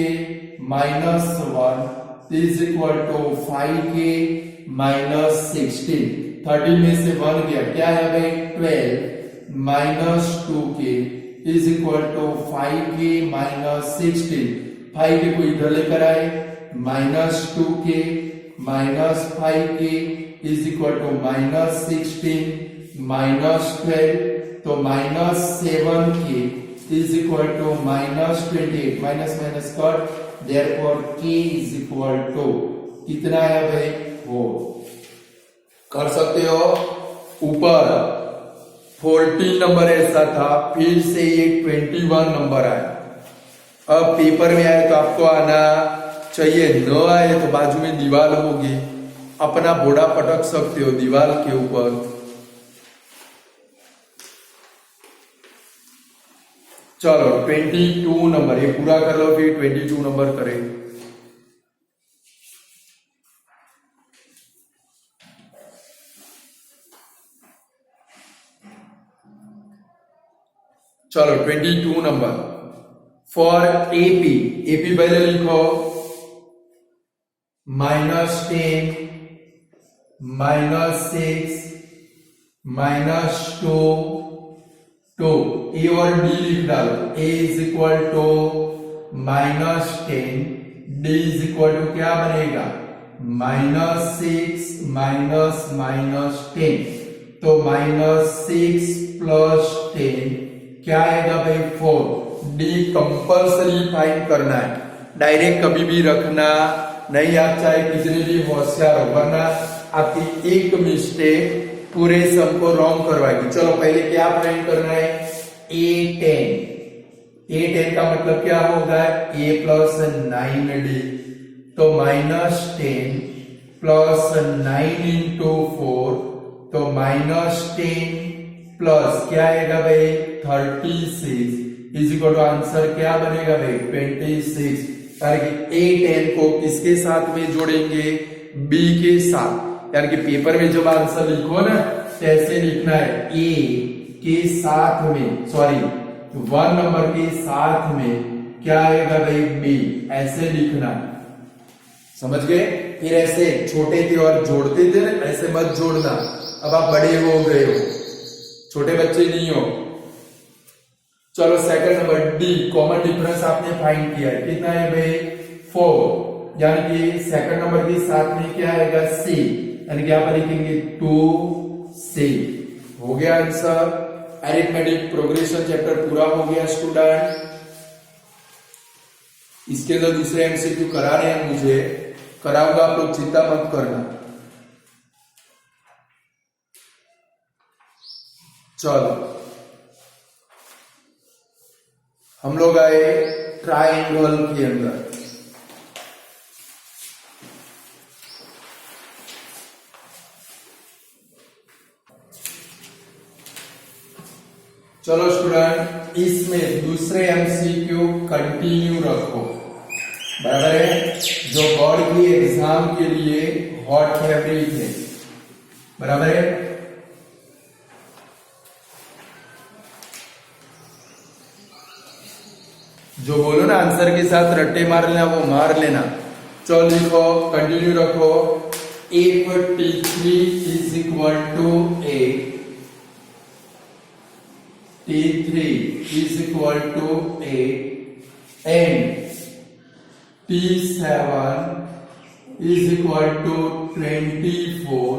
Speaker 1: minus 1 is equal to 5k minus 16। 13 में से 1 गया, क्या है भाई 12 minus 2k is equal to 5k minus 16। 5 के को इधर लेकर आए, minus 2k minus 5k is equal to minus 16 minus 12, तो minus 7k is equal to minus 28, minus minus cut, therefore k is equal to कितना है भाई, वो कर सकते हो। ऊपर 14 नंबर ऐसा था, फिर से ये 21 नंबर आया। अब पेपर में आए तो आपको आना चाहिए, न आए तो बाजू में दीवार होगी, अपना बोड़ा पटक सकते हो दीवार के ऊपर। चलो 22 नंबर, ये पूरा कर लो, फिर 22 नंबर करें। चलो 22 नंबर, फॉर एपी पहले लिखो -10 -6 -2 2, ए और डी लिख डालो। A is equal to -10, D is equal to क्या बनेगा, -6 -10, तो -6 प्लस 10 क्या आएगा भाई 4। डी कंपल्सरी फाइंड करना है, डायरेक्ट कभी भी रखना नहीं, आप चाहे कितने भी होशियार हो, वरना आपकी एक मिस्टेक पूरे सम को रॉन्ग करवाएगी। चलो पहले क्या फाइंड करना है, A10 का मतलब क्या होगा, A प्लस 9D, तो -10 प्लस 9 इंटू 4, तो -10 प्लस क्या आएगा भाई 36 इज इक्वल टू आंसर क्या बनेगा भाई 26। यानी कि A10 को किसके साथ में जोड़ेंगे, B के साथ। यानी कि पेपर में जब आंसर लिखो ना तो ऐसे लिखना है, A के साथ में, सॉरी 1 नंबर के साथ में क्या आएगा भाई B, ऐसे लिखना, समझ गए। फिर ऐसे छोटे थे और जोड़ते थे ना, ऐसे मत जोड़ना, अब आप बड़े हो गए हो, छोटे बच्चे नहीं हो। चलो second number D, common difference आपने फाइंड किया है, कितना है भाई 4, यानी कि सेकंड नंबर के साथ में क्या आएगा सी, यानी कि आप लिखेंगे 2c। हो गया आंसर। अरिथमेटिक प्रोग्रेशन चैप्टर पूरा हो गया स्टूडेंट। इसके अंदर दूसरे एमसीक्यू करा रहे हैं, मुझे कराऊंगा, आप लोग चिंता मत करना। चलो हम लोग आए ट्राइंगल के अंदर। चलो स्टूडेंट, इसमें दूसरे एमसीक्यू कंटिन्यू रखो, बराबर है। जो बोर्ड की एग्जाम के लिए हॉट फेवरेट है, बराबर है। जो बोलो ना आंसर के साथ रट्टे मार लेना, वो मार लेना, चलो लिखो, कंटिन्यू रखो। If T3 is equal to 8, T3 is equal to 8 and T7 is equal to 24,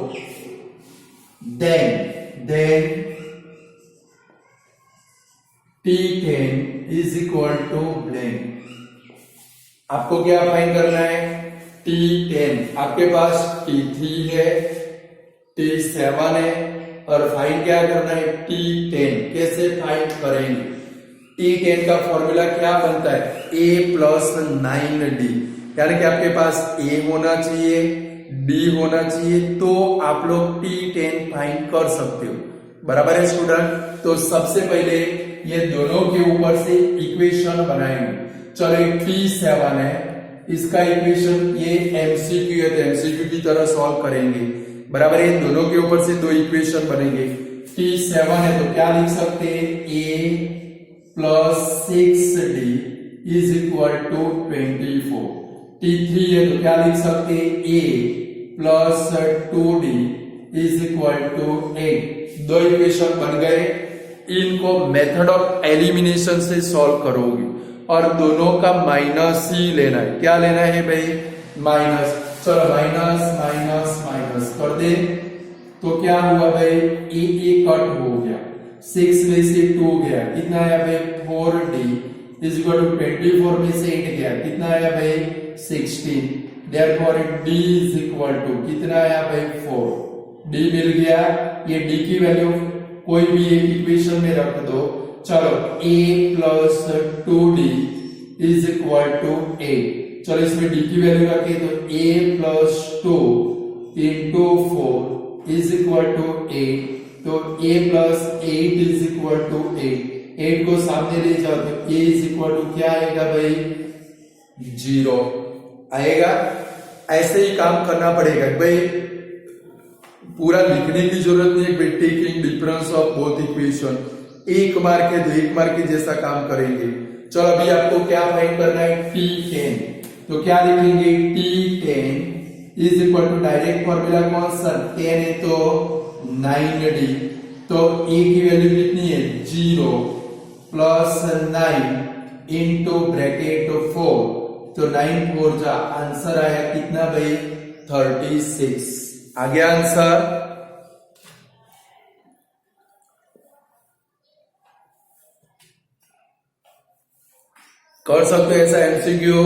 Speaker 1: then T10 is equal to blank। आपको क्या फाइंड करना है? T10। आपके पास T3 है, T7 है और फाइंड क्या करना है? T10। कैसे फाइंड करेंगे? T10 का फॉर्मूला क्या बनता है? A प्लस 9D, यानी कि आपके पास A होना चाहिए, D होना चाहिए, तो आप लोग T10 फाइंड कर सकते हो। बराबर है स्टूडेंट? तो सबसे पहले ये दोनों के ऊपर से इक्वेशन बनाएंगे। चलो एक T7 है, इसका इक्वेशन ये एमसीक्यू है तो एमसीक्यू की तरह सॉल्व करेंगे। बराबर है, दोनों के ऊपर से दो इक्वेशन बनेंगे। T7 है तो क्या लिख सकते हैं? A plus 6D is equal to 24। T3 है तो क्या लिख सकते हैं? A plus 2D is equal to 8। दो इक्वेशन बन गए। इनको मेथड ऑफ एलिमिनेशन से सॉल्व करोगे और दोनों का माइनस ही लेना है। क्या लेना है भाई? माइनस। चलो माइनस माइनस माइनस कर दे तो क्या हुआ भाई? ए कट हो गया, 6 में से 2 गया, कितना आया भाई? 4D इज इक्वल टू 24 में से 8 गया, कितना आया भाई? 16। Therefore D is equal to कितना आया भाई? 4। D मिल गया। ये D की वैल्यू कोई भी एक इक्वेशन में रख दो। चलो A plus 2D is equal to 8। चलो इसमें D की वैल्यू रखें तो A plus 2 into 4 is equal to 8, तो A plus 8 is equal to 8 को सामने ले जाओ तो A इज इक्वल टू क्या आएगा भाई? 0 आएगा। ऐसे ही काम करना पड़ेगा भाई, पूरा लिखने की जरूरत नहीं है। Taking difference of both equation, एक मार्क है तो एक मार्क के जैसा काम करेंगे। चलो अभी आपको क्या फाइंड करना है? T10। तो क्या लिखेंगे? T10 is equal to direct formula कौन सा? 10 है तो 9D, तो A की वैल्यू कितनी है? 0 प्लस 9 इंटू ब्रैकेट 4, तो 9 4 जा, आंसर आया कितना भाई? 36। आ गया आंसर। कर सकते हो ऐसा एमसीक्यू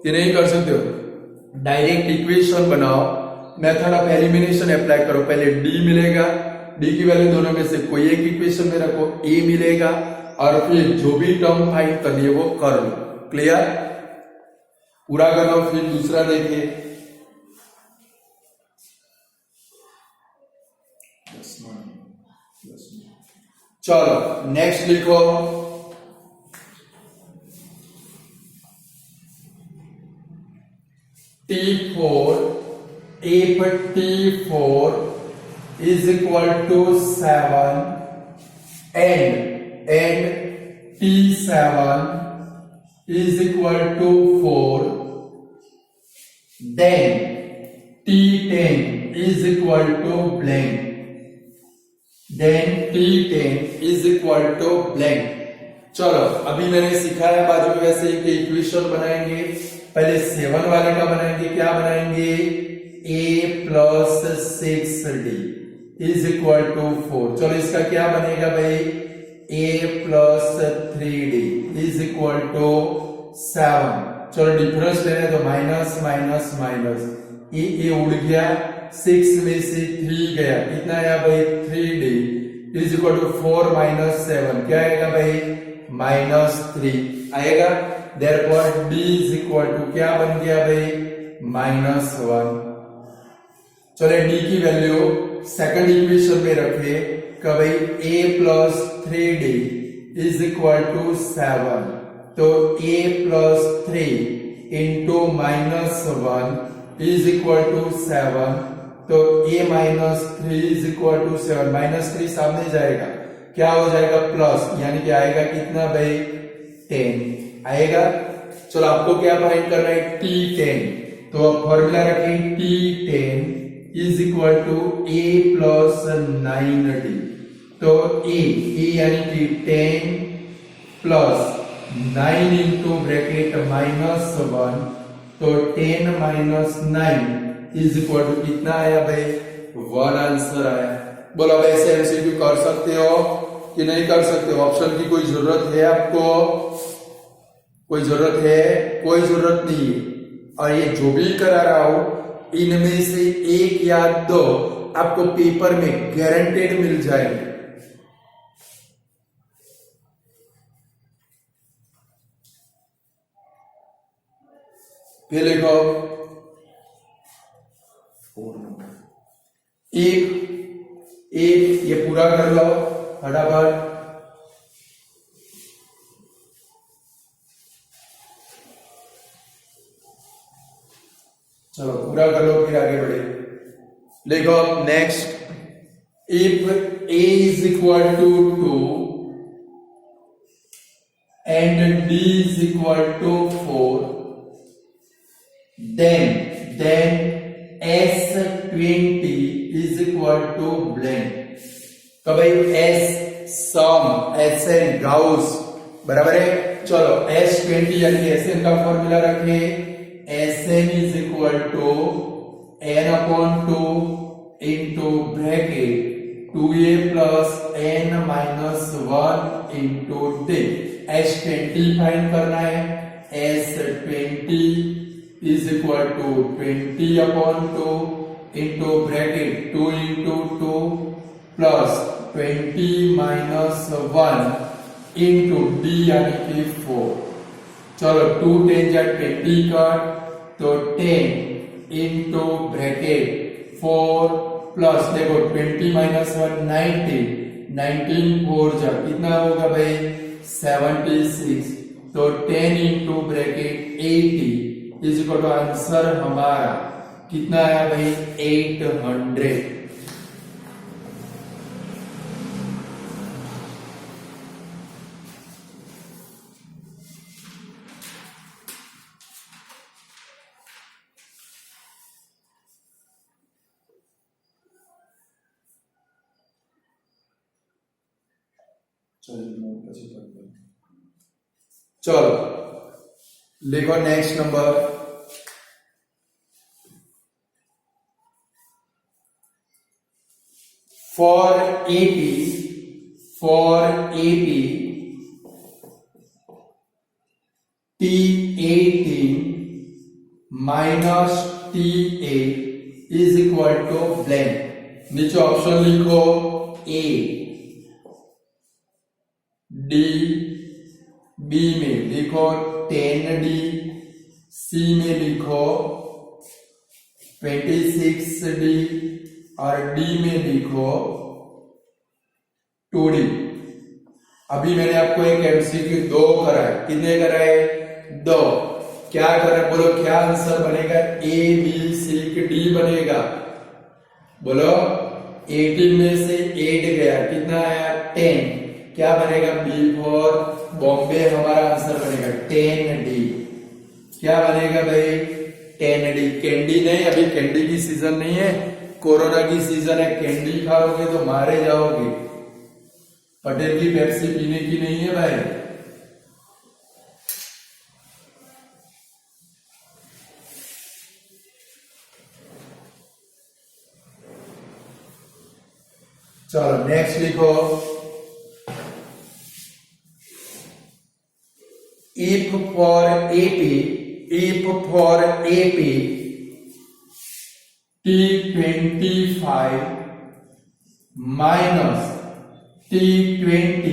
Speaker 1: कि नहीं कर सकते हो? डायरेक्ट इक्वेशन बनाओ, मेथड ऑफ एलिमिनेशन अप्लाई करो। पहले D मिलेगा, D की वैल्यू दोनों में से कोई एक इक्वेशन में रखो, A मिलेगा और फिर जो भी टर्म फाइंड करनी है वो कर लो। क्लियर? पूरा करो फिर दूसरा देखिए। चलो नेक्स्ट लिखो। T4, if T4 is equal to 7 and T7 is equal to 4, then T10 is equal to blank, then T10 is equal to blank। चलो अभी मैंने सिखाया बाजू में वैसे एक इक्वेशन बनाएंगे। पहले 7 वाले का बनाएंगे। क्या बनाएंगे? A plus 6D is equal to 4। चलो इसका क्या बनेगा भाई? A plus 3D is equal to 7। चलो डिफरेंस लेने तो माइनस माइनस माइनस, ये उड़ गया, 6 में से 3 गया, कितना आया भाई? 3D is equal to 4 minus 7, क्या आएगा भाई? -3 आएगा। Therefore D is equal to क्या बन गया भाई? -1। चलो D की वैल्यू सेकंड इक्वेशन में रखे कि भाई A plus 3D is equal to 7, तो A plus 3 into -1 is equal to 7, तो A minus 3 is equal to 7। -3 सामने जाएगा, क्या हो जाएगा? प्लस, यानी कि आएगा कितना भाई? 10 आएगा। चलो आपको क्या फाइंड करना है? T10। तो अब फॉर्मूला रखें T10 is equal to A plus 9D। तो A यानी कि 10 प्लस 9 इंटू ब्रैकेट -1, तो 10 माइनस 9 इज इक्वल टू कितना आया भाई? 1 आंसर आया। बोलो अब ऐसे एमसीक्यू कर सकते हो कि नहीं कर सकते हो? ऑप्शन की कोई जरूरत है आपको? कोई जरूरत है? कोई जरूरत नहीं है। और ये जो भी करा रहा हूं इनमें से एक या दो आपको पेपर में गारंटेड मिल जाएंगे। फिर लिखो एक ये पूरा कर लो फटाफट। चलो पूरा कर लो फिर आगे बढ़े। देखो next, if a is equal to 2 and d is equal to 4, then S20 is equal to blank. तो भाई S सम SN गाउस बराबर है। चलो S20 यानी SN का फॉर्मूला रखें, SN is equal to n/2 into bracket 2a plus n minus 1 into d। S20 find करना है। S20 is equal to 20/2 into bracket 2 into 2 plus 20 minus 1 into d यानी कि 4। चलो 2 10 जा 20 कट, तो 10 इंटू ब्रैकेट 4 प्लस देखो 20 minus 1 19 4 जा कितना होगा भाई? 76। तो 10 into bracket 80 is equal to answer हमारा कितना आया भाई? 800। चलो लिखो next number, for AP T18 minus T8 is equal to blank। नीचे ऑप्शन लिखो A D, B में लिखो 10D, C में लिखो 26D और D में लिखो 2D। अभी मैंने आपको एक एमसीक्यू 2 कराए। कितने कराए? 2। क्या करें बोलो, क्या आंसर बनेगा? A B C D बनेगा। बोलो 18 में से 8 गया, कितना आया? 10। क्या बनेगा? B फॉर बॉम्बे हमारा आंसर बनेगा 10D। क्या बनेगा भाई? 10D। कैंडी नहीं, अभी कैंडी की सीजन नहीं है, कोरोना की सीजन है। कैंडी खाओगे तो मारे जाओगे। पटेल की पेप्सी पीने की नहीं है भाई। चलो नेक्स्ट लिखो, if for AP T25 minus T20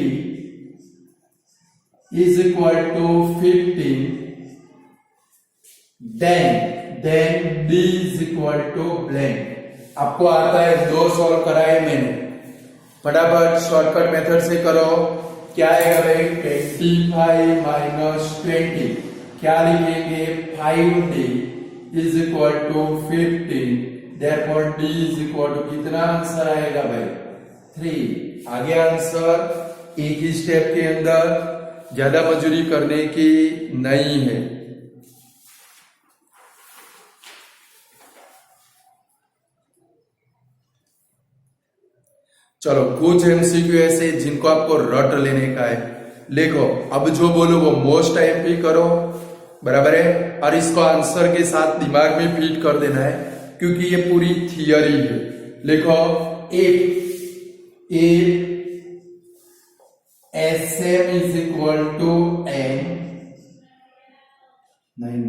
Speaker 1: is equal to 15, then D is equal to blank। आपको आता है, 2 सॉल्व कराए मैंने, फटाफट शॉर्टकट मेथड से करो। क्या आएगा भाई? 25 माइनस 20, क्या लिखेंगे? 5D is equal to 15, therefore D is equal to कितना आंसर आएगा भाई? 3। आगे आंसर एक ही स्टेप के अंदर, ज्यादा मजूरी करने की नहीं है। चलो कुछ एमसीक्यू ऐसे जिनको आपको रट लेने का है। लिखो, अब जो बोलो वो मोस्ट आईएमपी करो, बराबर है, और इसको आंसर के साथ दिमाग में फीड कर देना है क्योंकि ये पूरी थियरी है। लिखो, if Sm is equal to n and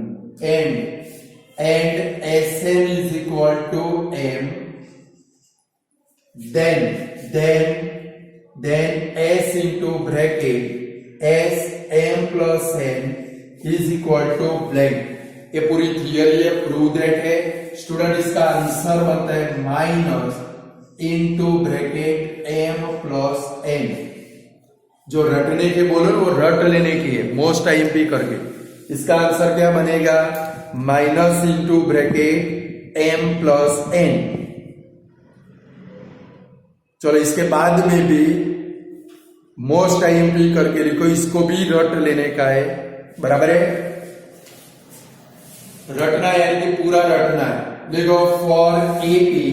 Speaker 1: Sm is equal to m, then S into bracket Sm plus n is equal to blank। ये पूरी थियरी है, प्रूव दैट है। स्टूडेंट इसका आंसर बनता है minus into bracket m plus n। जो रटने के बोलो वो रट लेने की है, मोस्ट आईएमपी करके। इसका आंसर क्या बनेगा, minus into bracket m plus n। चलो इसके बाद में भी मोस्ट आईएमपी करके लिखो, इसको भी रट लेने का है, बराबर है। रटना है यानी कि पूरा रटना है। देखो, for AP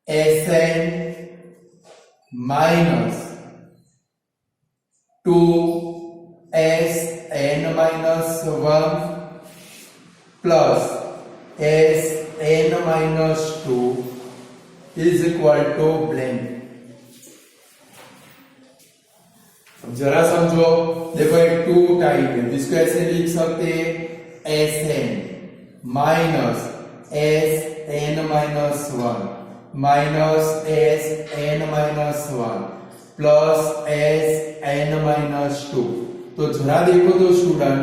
Speaker 1: Sn minus 2Sn minus 1 plus Sn minus 2 is equal to blank. जरा समझो, देखो एक 2 टाइप है, इसको ऐसे लिख सकते हैं Sn minus Sn minus 1 minus Sn minus 1 plus Sn minus 2। तो जरा देखो तो स्टूडेंट,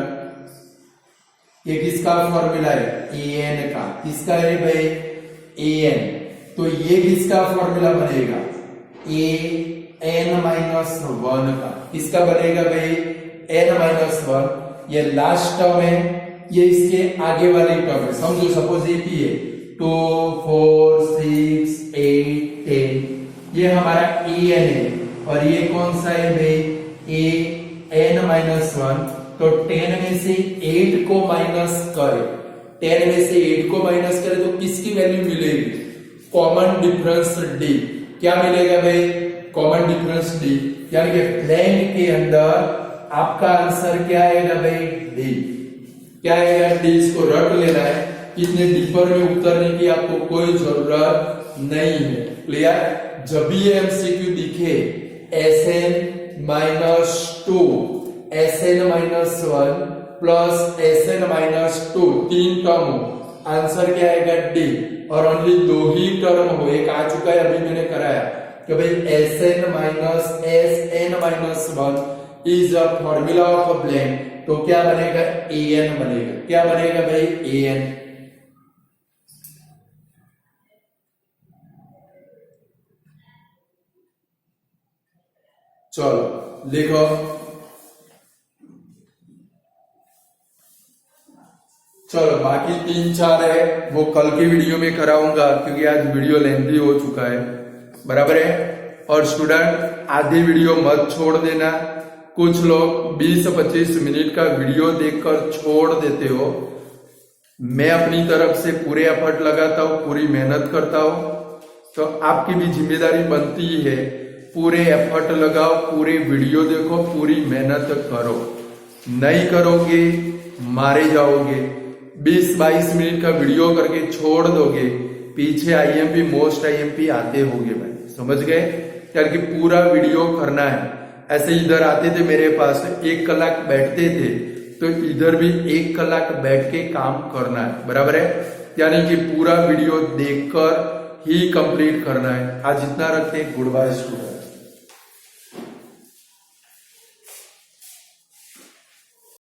Speaker 1: ये किसका फॉर्मूला है, an का। किसका है भाई, an। तो ये किसका फॉर्मूला बनेगा, an माइनस 1 का। किसका बनेगा भाई, n माइनस 1। ये लास्ट टर्म है, ये इसके आगे वाली टर्म है। समझो, सपोज ये p है, 2 4 6 8 10, ये हमारा an है, और ये कौन सा है भाई, an माइनस 1। तो 10 में से 8 को माइनस करे, 10 में से 8 को माइनस करे तो किसकी वैल्यू मिलेगी, कॉमन डिफरेंस d। क्या मिलेगा भाई, कॉमन डिफरेंस d, यानी कि ब्लैंक के अंदर आपका आंसर क्या आएगा भाई, d। क्या आएगा, d। इसको रट लेना है, इतने डीपर में उतरने की आपको कोई जरूरत नहीं है। क्लियर। जब भी ये एमसीक्यू दिखे Sn minus 2 Sn minus 1 plus Sn minus 2 तीन टर्म हो, आंसर क्या आएगा, d। और ओनली 2 ही टर्म हो, एक आ चुका है अभी मैंने कराया कि भाई Sn minus Sn minus 1 is a formula of blank. तो क्या बनेगा, an बनेगा। क्या बनेगा भाई, an। चलो लिखो, चलो बाकी 3-4 है वो कल की वीडियो में कराऊंगा क्योंकि आज वीडियो लेंथी हो चुका है, बराबर है। और स्टूडेंट आधी वीडियो मत छोड़ देना। कुछ लोग 20-25 मिनट का वीडियो देखकर छोड़ देते हो। मैं अपनी तरफ से पूरे एफर्ट लगाता हूँ, पूरी मेहनत करता हूँ, तो आपकी भी जिम्मेदारी बनती है, पूरे एफर्ट लगाओ, पूरे वीडियो देखो, पूरी मेहनत करो। नहीं करोगे मारे जाओगे। 20-22 मिनट का वीडियो करके छोड़ दोगे, पीछे आईएमपी मोस्ट आईएमपी आते होगे भाई, समझ गए। यार कि पूरा वीडियो करना है। ऐसे इधर आते थे मेरे पास, 1 कलाक बैठते थे, तो इधर भी 1 कलाक बैठ के काम करना है, बराबर है। यानी कि पूरा वीडियो देखकर ही कंप्लीट करना है। आज इतना रखते हैं, गुड बाय स्टूडेंट।